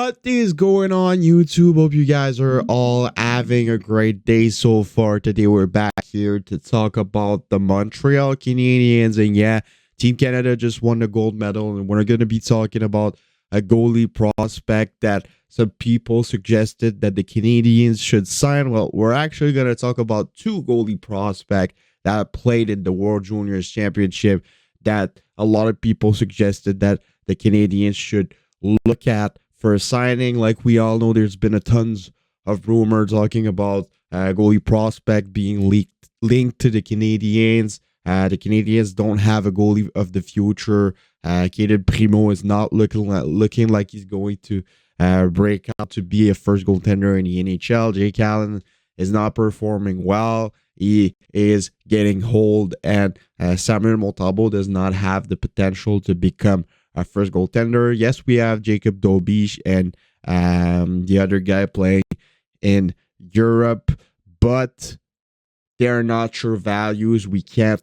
What is going on, YouTube? Hope you guys are all having a great day so far. Today we're back here to talk about the Montreal Canadiens. And yeah, Team Canada just won the gold medal. And we're going to be talking about a goalie prospect that some people suggested that the Canadiens should sign. Well, we're actually going to talk about two goalie prospects that played in the World Juniors Championship that a lot of people suggested that the Canadiens should look at for a signing. Like we all know, there's been a tons of rumor talking about goalie prospect being linked to the Canadiens. The Canadiens don't have a goalie of the future. Kaden Primo is not looking like he's going to break out to be a first goaltender in the NHL. Jake Allen is not performing well. He is getting old, and Samuel Montembeault does not have the potential to become a first goaltender. Yes, we have Jacob Dobish and the other guy playing in Europe, but they're not sure values. We can't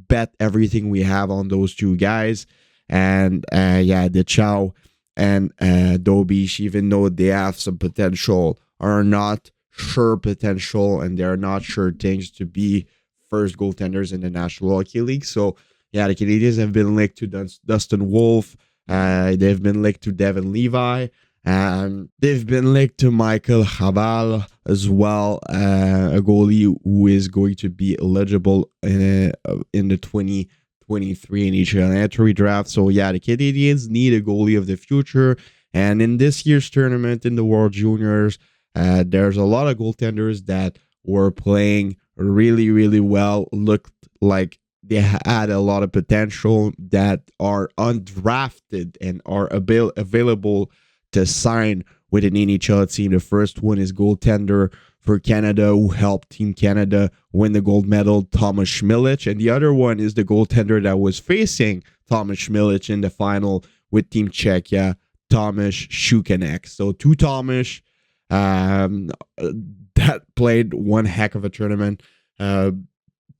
bet everything we have on those two guys. And the Chow and Dobish, even though they have some potential, are not sure potential, and they're not sure things to be first goaltenders in the National Hockey League. So yeah, the Canadiens have been linked to Dustin Wolf. They've been linked to Devin Levi. They've been linked to Michael Habal as well, a goalie who is going to be eligible in the 2023 NHL entry draft. So yeah, the Canadiens need a goalie of the future. And in this year's tournament in the World Juniors, there's a lot of goaltenders that were playing really, really well, looked like they had a lot of potential, that are undrafted and are available to sign with an NHL team. The first one is goaltender for Canada who helped Team Canada win the gold medal, Thomas Schmilich. And the other one is the goaltender that was facing Thomas Schmilich in the final with Team Czechia, Tomáš Šukanek. So two Tomáš that played one heck of a tournament. Tomáš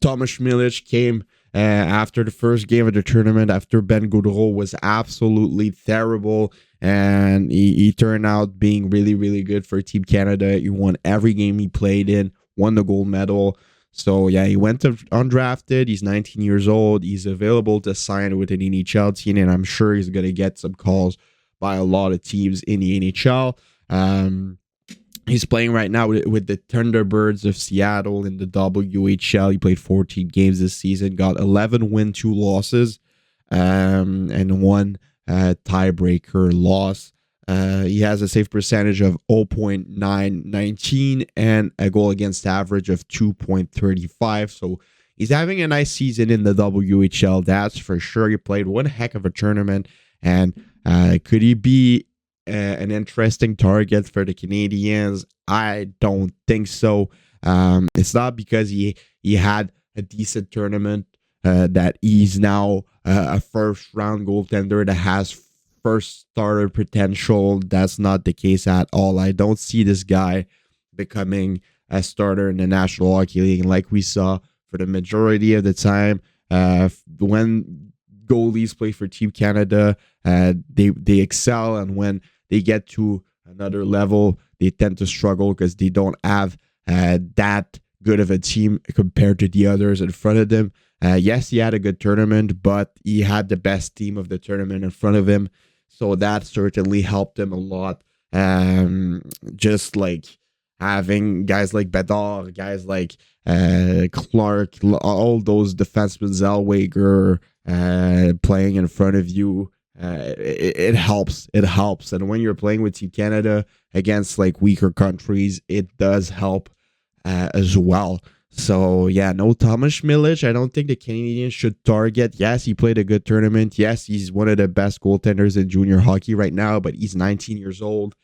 Schmilich came after the first game of the tournament, after Ben Gaudreau was absolutely terrible, and he turned out being really, really good for Team Canada. He won every game he played in, won the gold medal. So yeah, he went undrafted. He's 19 years old. He's available to sign with an NHL team, and I'm sure he's going to get some calls by a lot of teams in the NHL. He's playing right now with the Thunderbirds of Seattle in the WHL. He played 14 games this season, got 11 wins, 2 losses, and 1 tiebreaker loss. He has a save percentage of 0.919 and a goal against average of 2.35. So he's having a nice season in the WHL, that's for sure. He played one heck of a tournament, and could he be an interesting target for the Canadiens? I don't think so. It's not because he had a decent tournament that he's now a first round goaltender that has first starter potential. That's not the case at all. I don't see this guy becoming a starter in the National Hockey League. And like we saw for the majority of the time, when goalies play for Team Canada, they excel, and when they get to another level, they tend to struggle because they don't have that good of a team compared to the others in front of them. Yes, he had a good tournament, but he had the best team of the tournament in front of him. So that certainly helped him a lot. Just like having guys like Bedard, guys like Clark, all those defensemen, Zellweger, playing in front of you. It helps. And when you're playing with Team Canada against weaker countries, it does help as well. So yeah, no Tomáš Schmilich. I don't think the Canadiens should target. Yes, he played a good tournament. Yes, he's one of the best goaltenders in junior hockey right now, but he's 19 years old.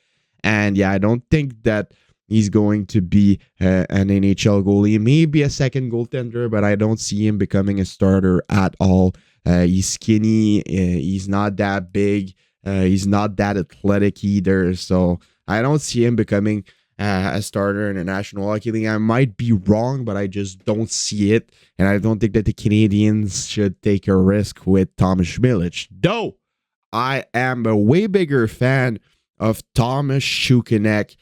And yeah, I don't think that he's going to be an NHL goalie. Maybe a second goaltender, but I don't see him becoming a starter at all. He's skinny. He's not that big. He's not that athletic either. So I don't see him becoming a starter in the National Hockey League. I might be wrong, but I just don't see it. And I don't think that the Canadiens should take a risk with Tomáš Schmilich. Though I am a way bigger fan of Thomas Shukanek.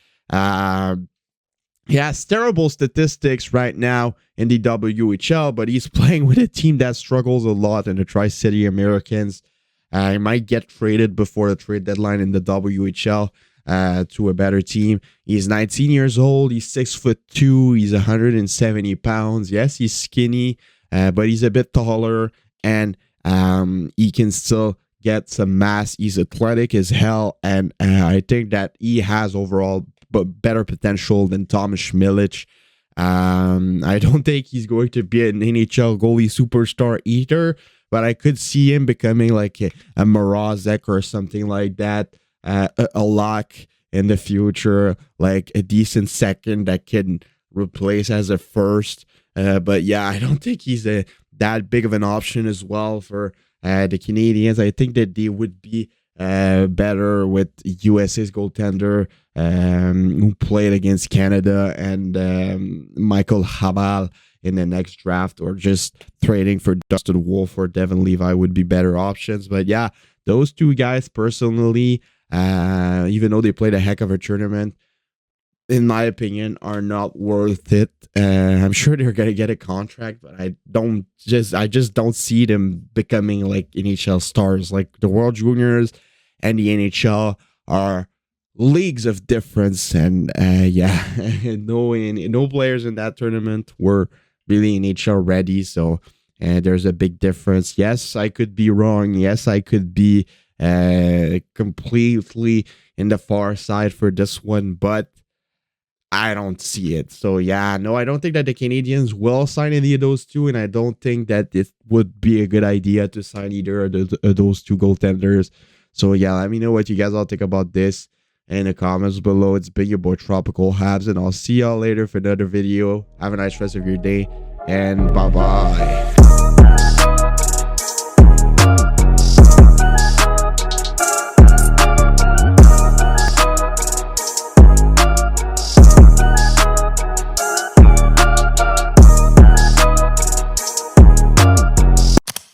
He has terrible statistics right now in the WHL, but he's playing with a team that struggles a lot in the Tri-City Americans. He might get traded before the trade deadline in the WHL to a better team. He's 19 years old. He's 6'2". He's 170 pounds. Yes, he's skinny, but he's a bit taller, and he can still get some mass. He's athletic as hell, and I think that he has overall better potential than Thomas Schmilich. I don't think he's going to be an NHL goalie superstar either, but I could see him becoming like a Mrazek or something like that, a lock in the future, like a decent second that can replace as a first. But yeah, I don't think he's that big of an option as well for the Canadiens. I think that they would be better with USA's goaltender who played against Canada and Michael Habal in the next draft, or just trading for Dustin Wolf or Devin Levi would be better options. But yeah, those two guys personally, even though they played a heck of a tournament, in my opinion, are not worth it. I'm sure they're gonna get a contract, but I just don't see them becoming like NHL stars. Like the World Juniors and the NHL are leagues of difference, and yeah, no players in that tournament were really NHL ready. So there's a big difference. Yes, I could be wrong. Yes, I could be completely in the far side for this one, but I don't see it. So yeah, no, I don't think that the Canadiens will sign any of those two, and I don't think that it would be a good idea to sign either of those two goaltenders. So yeah, let me know what you guys all think about this in the comments below. It's been your boy Tropical Habs, and I'll see y'all later for another video. Have a nice rest of your day, and bye-bye.